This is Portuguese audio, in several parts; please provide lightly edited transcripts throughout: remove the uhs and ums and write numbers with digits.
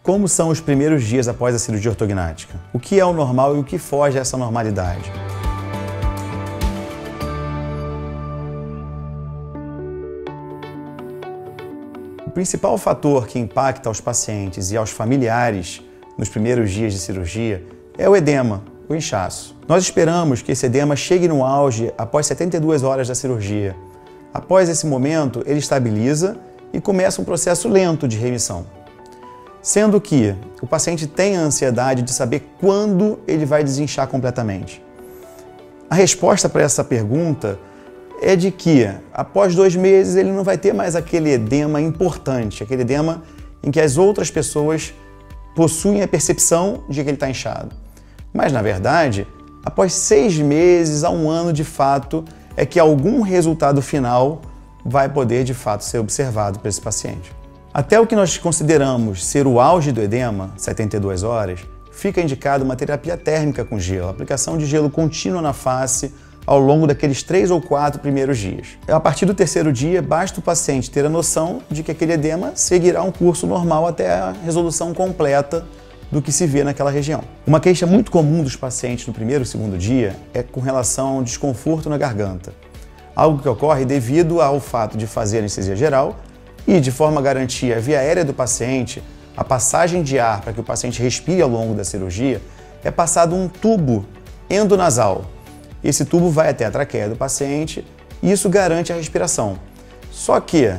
Como são os primeiros dias após a cirurgia ortognática? O que é o normal e o que foge a essa normalidade? O principal fator que impacta aos pacientes e aos familiares nos primeiros dias de cirurgia é o edema, o inchaço. Nós esperamos que esse edema chegue no auge após 72 horas da cirurgia. Após esse momento, ele estabiliza e começa um processo lento de remissão. Sendo que o paciente tem a ansiedade de saber quando ele vai desinchar completamente. A resposta para essa pergunta é de que, após 2 meses, ele não vai ter mais aquele edema importante, aquele edema em que as outras pessoas possuem a percepção de que ele está inchado. Mas, na verdade, após 6 meses a 1 ano, de fato, é que algum resultado final vai poder, de fato, ser observado por esse paciente. Até o que nós consideramos ser o auge do edema, 72 horas, fica indicado uma terapia térmica com gelo, aplicação de gelo contínua na face ao longo daqueles 3 ou 4 primeiros dias. A partir do 3º dia, basta o paciente ter a noção de que aquele edema seguirá um curso normal até a resolução completa do que se vê naquela região. Uma queixa muito comum dos pacientes no 1º e 2º dia é com relação ao desconforto na garganta, algo que ocorre devido ao fato de fazer anestesia geral e, de forma a garantir a via aérea do paciente, a passagem de ar para que o paciente respire ao longo da cirurgia, é passado um tubo endonasal. Esse tubo vai até a traqueia do paciente e isso garante a respiração. Só que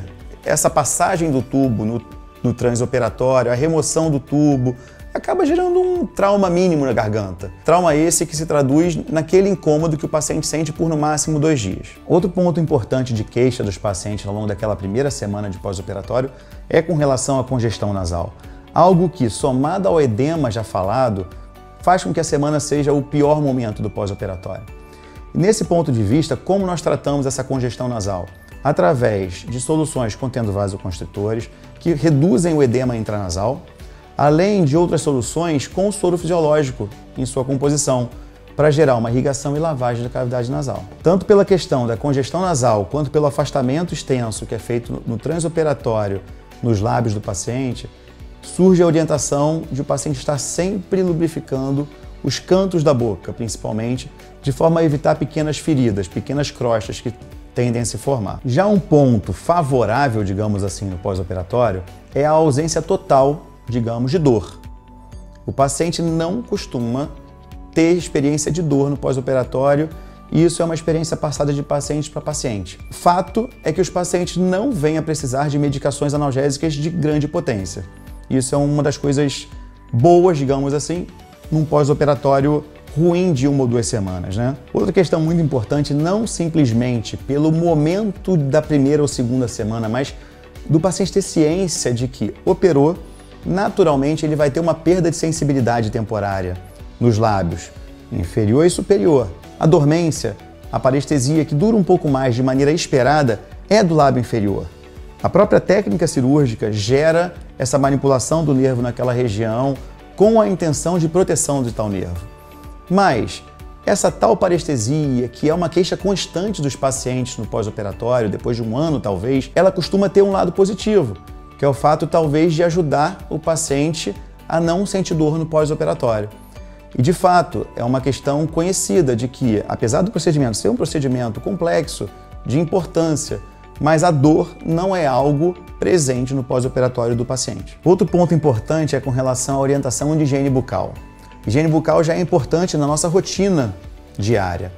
essa passagem do tubo no transoperatório, a remoção do tubo, acaba gerando um trauma mínimo na garganta. Trauma esse que se traduz naquele incômodo que o paciente sente por no máximo 2 dias. Outro ponto importante de queixa dos pacientes ao longo daquela primeira semana de pós-operatório é com relação à congestão nasal. Algo que, somado ao edema já falado, faz com que a semana seja o pior momento do pós-operatório. Nesse ponto de vista, como nós tratamos essa congestão nasal? Através de soluções contendo vasoconstritores que reduzem o edema intranasal, além de outras soluções com soro fisiológico em sua composição, para gerar uma irrigação e lavagem da cavidade nasal. Tanto pela questão da congestão nasal, quanto pelo afastamento extenso que é feito no transoperatório nos lábios do paciente, surge a orientação de o paciente estar sempre lubrificando os cantos da boca, principalmente, de forma a evitar pequenas feridas, pequenas crostas que tendem a se formar. Já um ponto favorável, digamos assim, no pós-operatório é a ausência total, digamos, de dor. O paciente não costuma ter experiência de dor no pós-operatório e isso é uma experiência passada de paciente para paciente. Fato é que os pacientes não vêm a precisar de medicações analgésicas de grande potência. Isso é uma das coisas boas, digamos assim, num pós-operatório ruim de 1 ou 2 semanas, né? Outra questão muito importante, não simplesmente pelo momento da 1ª ou 2ª semana, mas do paciente ter ciência de que operou, naturalmente ele vai ter uma perda de sensibilidade temporária nos lábios, inferior e superior. A dormência, a parestesia que dura um pouco mais de maneira esperada, é do lábio inferior. A própria técnica cirúrgica gera essa manipulação do nervo naquela região com a intenção de proteção de tal nervo. Mas essa tal parestesia, que é uma queixa constante dos pacientes no pós-operatório, depois de 1 ano talvez, ela costuma ter um lado positivo, que é o fato talvez de ajudar o paciente a não sentir dor no pós-operatório. E de fato, é uma questão conhecida de que, apesar do procedimento ser um procedimento complexo, de importância, mas a dor não é algo presente no pós-operatório do paciente. Outro ponto importante é com relação à orientação de higiene bucal. Higiene bucal já é importante na nossa rotina diária.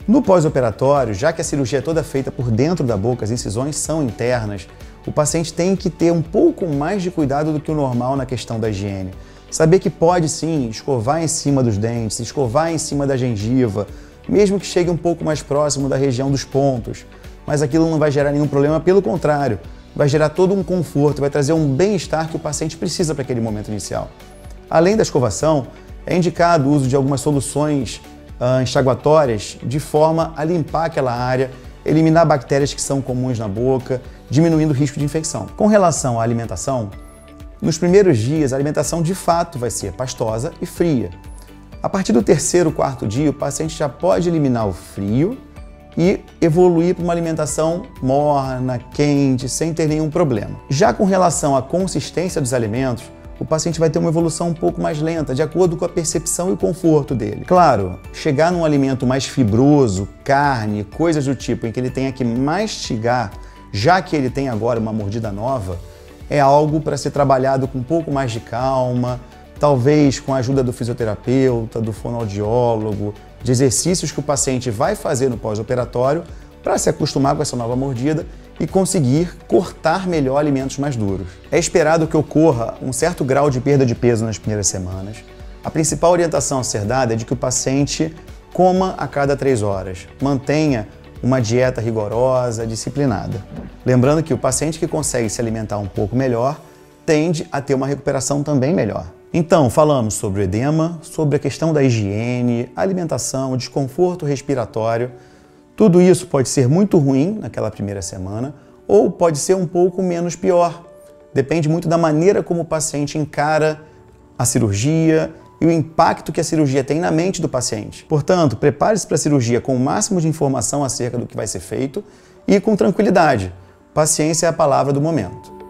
No pós-operatório, já que a cirurgia é toda feita por dentro da boca, as incisões são internas, o paciente tem que ter um pouco mais de cuidado do que o normal na questão da higiene. Saber que pode sim escovar em cima dos dentes, escovar em cima da gengiva, mesmo que chegue um pouco mais próximo da região dos pontos, mas aquilo não vai gerar nenhum problema, pelo contrário, vai gerar todo um conforto, vai trazer um bem-estar que o paciente precisa para aquele momento inicial. Além da escovação, é indicado o uso de algumas soluções enxaguatórias de forma a limpar aquela área, eliminar bactérias que são comuns na boca, diminuindo o risco de infecção. Com relação à alimentação, nos primeiros dias a alimentação de fato vai ser pastosa e fria. A partir do 3º, 4º dia, o paciente já pode eliminar o frio e evoluir para uma alimentação morna, quente, sem ter nenhum problema. Já com relação à consistência dos alimentos, o paciente vai ter uma evolução um pouco mais lenta, de acordo com a percepção e o conforto dele. Claro, chegar num alimento mais fibroso, carne, coisas do tipo em que ele tenha que mastigar, já que ele tem agora uma mordida nova, é algo para ser trabalhado com um pouco mais de calma, talvez com a ajuda do fisioterapeuta, do fonoaudiólogo, de exercícios que o paciente vai fazer no pós-operatório para se acostumar com essa nova mordida e conseguir cortar melhor alimentos mais duros. É esperado que ocorra um certo grau de perda de peso nas primeiras semanas. A principal orientação a ser dada é de que o paciente coma a cada 3 horas, mantenha uma dieta rigorosa, disciplinada. Lembrando que o paciente que consegue se alimentar um pouco melhor tende a ter uma recuperação também melhor. Então, falamos sobre o edema, sobre a questão da higiene, alimentação, desconforto respiratório. Tudo isso pode ser muito ruim naquela primeira semana ou pode ser um pouco menos pior. Depende muito da maneira como o paciente encara a cirurgia e o impacto que a cirurgia tem na mente do paciente. Portanto, prepare-se para a cirurgia com o máximo de informação acerca do que vai ser feito e com tranquilidade. Paciência é a palavra do momento.